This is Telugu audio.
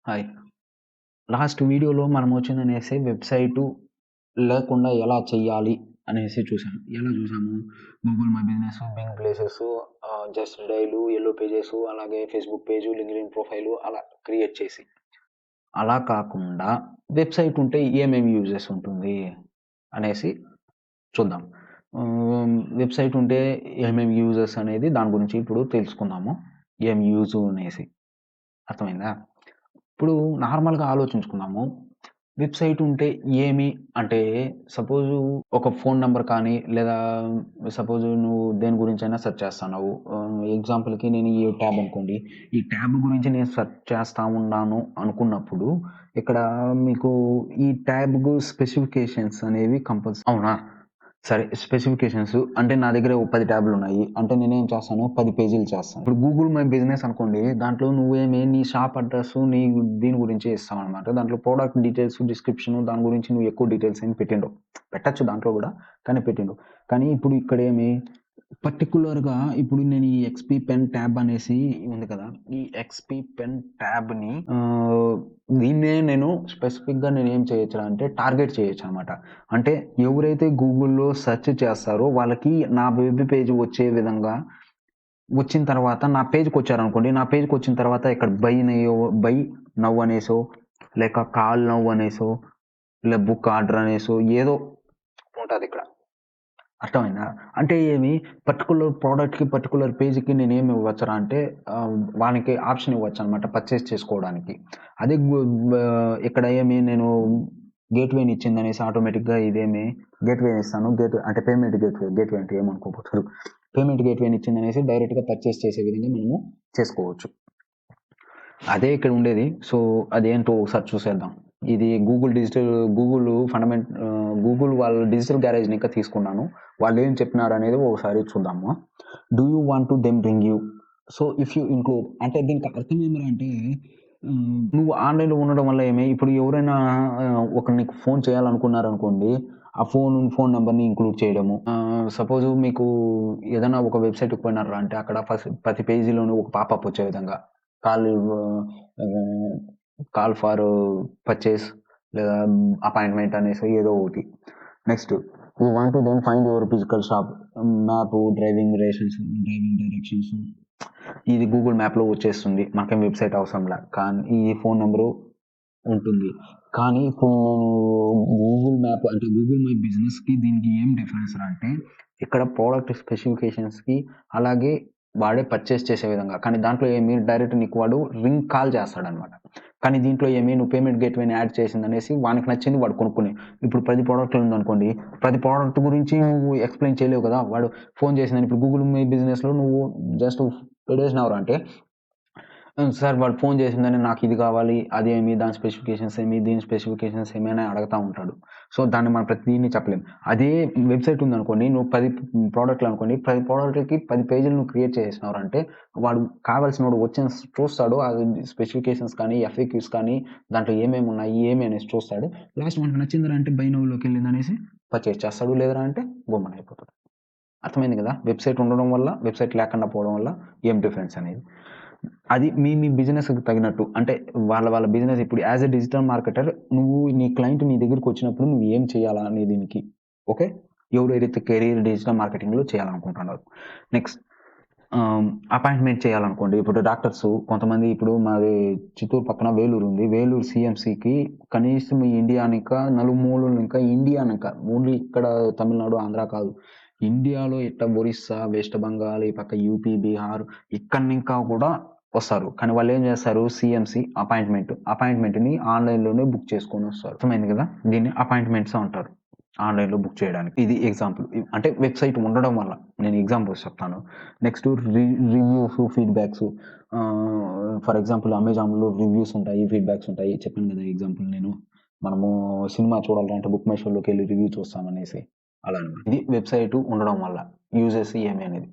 హాయ్. లాస్ట్ వీడియోలో మనమొచ్చిందనేసి వెబ్‌సైటు లేకుండా ఎలా చెయ్యాలి అనేసి చూసాం. ఎలా చూసాము? Google My Business, Bing Places, just dial, yellow pages అలాగే ఫేస్‌బుక్ పేజు, లింక్డ్ఇన్ ప్రొఫైలు అలా క్రియేట్ చేసి. అలా కాకుండా వెబ్‌సైట్ ఉంటే ఏమేమి యూజెస్ ఉంటుంది అనేసి చూద్దాం. వెబ్‌సైట్ ఉంటే ఏమేమి యూజెస్ అనేది దాని గురించి ఇప్పుడు తెలుసుకుందాము. ఏం యూజు అనేసి. అర్థమైందా? ఇప్పుడు నార్మల్‌గా ఆలోచించుకుందాము. వెబ్‌సైట్ ఉంటే ఏమి అంటే సపోజు ఒక ఫోన్ నంబర్ కానీ, లేదా సపోజు నువ్వు దేని గురించైనా సెర్చ్ చేస్తన్నావు. ఎగ్జాంపుల్‌కి నేను ఈ ట్యాబ్ అనుకోండి. ఈ ట్యాబ్ గురించి నేను సెర్చ్ చేస్తా ఉన్నాను అనుకున్నప్పుడు, ఇక్కడ మీకు ఈ ట్యాబ్‌కు స్పెసిఫికేషన్స్ అనేవి అవునా? సరే. స్పెసిఫికేషన్స్ అంటే నా దగ్గర ఓ 10 ట్యాబ్‌లున్నాయి. అంటే నేనేం చేస్తాను 10 పేజీలు చేస్తాను. ఇప్పుడు గూగుల్ మై బిజినెస్ అనుకోండి. దాంట్లో నువ్వేమి నీ షాప్ అడ్రెస్సు దీని గురించి ఇస్తావనమాట. దాంట్లో ప్రొడక్ట్ డీటెయిల్స్, డిస్క్రిప్షను దాని గురించి నువ్వు ఎక్కువ డీటెయిల్స్ ఏమి పెట్టిండవు. పెట్టొచ్చు దాంట్లో గూడా. కానీ పెట్టిండవు. కానీ ఇప్పుడు ఇక్కడేమి పర్టిక్యులర్‌గా ఇప్పుడు నేను ఈ ఎక్స్‌పీ పెన్ ట్యాబ్ అనేసి ఉంది కదా! ఈ ఎక్స్‌పీ పెన్ ట్యాబ్‌ని దీన్నే నేను స్పెసిఫిక్‌గా నేనేం చేయొచ్చురా అంటే టార్గెట్ చేయొచ్చనమాట. అంటే ఎవరైతే గూగుల్‌లో సెర్చ్ చేస్తారో వాళ్ళకి నా వెబ్ పేజ్ వచ్చే విధంగా వచ్చిన తర్వాత నా పేజ్‌కొచ్చారనుకోండి. నా పేజ్‌కొచ్చిన తర్వాత ఇక్కడ బై నౌ అనేసో, లేక కాల్ నౌ అనేసో, బుక్ ఆర్డర్ అనేసో ఏదో ఉంటదిక్కడ. అర్థమైందా? అంటే ఏమి పర్టిక్యులర్ ప్రొడక్ట్‌కి, పర్టిక్యులర్ పేజ్‌కి నేనేమి ఇవ్వచ్చురా అంటే వానికి ఆప్షన్ ఇవ్వచ్చనమాట పర్చేస్ చేసుకోవడానికి. అదే ఇక్కడ ఏమి నేను గేట్‌వేని ఇచ్చిందనేసి ఆటోమేటిక్‌గా ఇదేమి గేట్‌వేని ఇస్తాను. అంటే పేమెంట్ గేట్‌వే. గేట్‌వే అంటే ఏమనుకోపోతారు. పేమెంట్ గేట్‌వేని ఇచ్చిందనేసి డైరెక్ట్‌గా పర్చేస్ చేసే విధంగా మనము చేసుకోవచ్చు. అదే ఇక్కడ ఉండేది. సో, అదేంటో ఒకసారి చూసేద్దాం. ఇది గూగుల్ వాళ్ళ డిజిటల్ గ్యారేజ్‌ని ఇంకా తీసుకున్నాను. వాళ్ళేం చెప్పినారనేది ఒకసారి చూద్దాము. Do you want to them bring you? So, if you include అంటే దీనికి అర్థం ఏమిరా అంటే నువ్వు ఆన్‌లైన్‌లో ఉండడం వల్ల ఇప్పుడు ఎవరైనా ఒకరు నీకు ఫోన్ చేయాలనుకున్నారనుకోండి. ఆ ఫోన్ నంబర్‌ని ఇంక్లూడ్ చేయడము. సపోజు మీకు ఏదైనా ఒక వెబ్‌సైట్‌కి పోయినార్రా అంటే అక్కడ ప్రతి పేజీలోనూ ఒక పాపప్ వచ్చే విధంగా call ah, call for purchase లేదా అపాయింట్‌మెంట్ అనేసి ఏదో ఒకటి. Next you want to then find your physical shop. Map, driving directions ఇది గూగుల్ మ్యాప్‌లో వచ్చేస్తుంది. మనకేం వెబ్‌సైట్ అవసరంలా. కానీ ఈ ఫోన్ నంబరు ఉంటుంది. కానీ ఇప్పుడు గూగుల్ మ్యాప్ అంటే గూగుల్ మై బిజినెస్‌కి దీనికి ఏం డిఫరెన్స్ రా అంటే ఇక్కడ ప్రొడక్ట్ స్పెసిఫికేషన్స్‌కి అలాగే వాడే పర్చేస్ చేసే విధంగా. కానీ దాంట్లో డైరెక్ట్ నీకు వాడు రింగ్ కాల్ చేస్తాడనమాట. కానీ దీంట్లో నువ్వు పేమెంట్ గేట్‌వేని యాడ్ చేసిందనేసి వానికి నచ్చింది వాడు కొనుక్కుని. ఇప్పుడు 10 ప్రొడక్ట్‌లు ఉందనుకోండి. ప్రతి ప్రొడక్ట్ గురించి నువ్వు ఎక్స్‌ప్లెయిన్ చేయలేవు కదా! వాడు ఫోన్ చేసిందని ఇప్పుడు గూగుల్ మై బిజినెస్‌లో నువ్వు జస్ట్ పెట్టేసినావురా అంటే సార్ వాడు ఫోన్ చేసిందని నాకు ఇది కావాలి. అదేమి దాని స్పెసిఫికేషన్స్ ఏమి, దీని స్పెసిఫికేషన్స్ ఏమి అని అడగతా ఉంటాడు. సో, దాన్ని మనం ప్రతిదీని చెప్పలేం. అదే వెబ్‌సైట్ ఉందనుకోండి. నువ్వు 10 ప్రొడక్ట్‌లు అనుకోండి. 10 ప్రొడక్ట్‌లకి 10 పేజీలు నువ్వు క్రియేట్ చేసేసినావంటే వాడు కావాల్సినోడు వచ్చి చూస్తాడు. అది స్పెసిఫికేషన్స్ కానీ, ఎఫ్‌ఏక్యూస్ కానీ దాంట్లో ఏమేమి ఉన్నాయి, ఏమి అనేసి చూస్తాడు. లాస్ట్ మనకు నచ్చిందిరా అంటే బై నౌలోకెళ్ళిందనేసి పర్చేస్ చేస్తాడు. లేదురా అంటే గమ్మున అయిపోతాడు. అర్థమైంది కదా! వెబ్‌సైట్ ఉండడం వల్ల, వెబ్‌సైట్ లేకుండా పోవడం వల్ల ఏం డిఫరెన్స్ అనేది. అది మీ బిజినెస్‌కి తగినట్టు అంటే వాళ్ళ బిజినెస్ ఇప్పుడు యాస్ ఎ డిజిటల్ మార్కెటర్ నువ్వు నీ క్లయింట్ నీ దగ్గరికొచ్చినప్పుడు నువ్వు ఏం చేయాలా అనే దీనికి ఓకే. ఎవరైతే కెరీర్ డిజిటల్ మార్కెటింగ్‌లో చేయాలనుకుంటున్నారో. నెక్స్ట్ అపాయింట్‌మెంట్ చేయాలనుకోండి. ఇప్పుడు డాక్టర్సు కొంతమంది ఇప్పుడు మాది చిత్తూరు పక్కన వేలూరు ఉంది. వేలూరు సీఎంసీకి కనీసం ఈ ఇండియానిక నలుమూలలు ఇంకా ఇండియానిక ఓన్లీ ఇక్కడ తమిళనాడు, ఆంధ్ర కాదు. ఇండియాలో ఒరిస్సా, వెస్ట్ బెంగాల్, ఈ పక్క యూపీ, బీహార్ ఇక్కడినింకా కూడా వస్తారు. కానీ వాళ్ళేం చేస్తారు అపాయింట్‌మెంట్‌ని ఆన్‌లైన్‌లోనే బుక్ చేసుకొనొస్తారు. అర్థమైంది కదా! దీన్ని అపాయింట్‌మెంట్స్ అంటారు. ఆన్‌లైన్‌లో బుక్ చేయడానికి. ఇది ఎగ్జాంపుల్. అంటే వెబ్‌సైట్ ఉండడం వల్ల. నేను ఎగ్జాంపుల్స్ చెప్తాను. Next reviews, feedbacks for example అమెజాన్‌లో రివ్యూస్ ఉంటాయి, ఫీడ్‌బ్యాక్స్ ఉంటాయి. చెప్పాను కదా! ఎగ్జాంపుల్ నేను. మనము సినిమా చూడాలంటే బుక్ మై షోలోకెళ్ళి రివ్యూ చూస్తామనేసి. అలా అన్నమాట. ఇది వెబ్‌సైట్ ఉండడం వల్ల యూజెస్ ఏమి అనేది.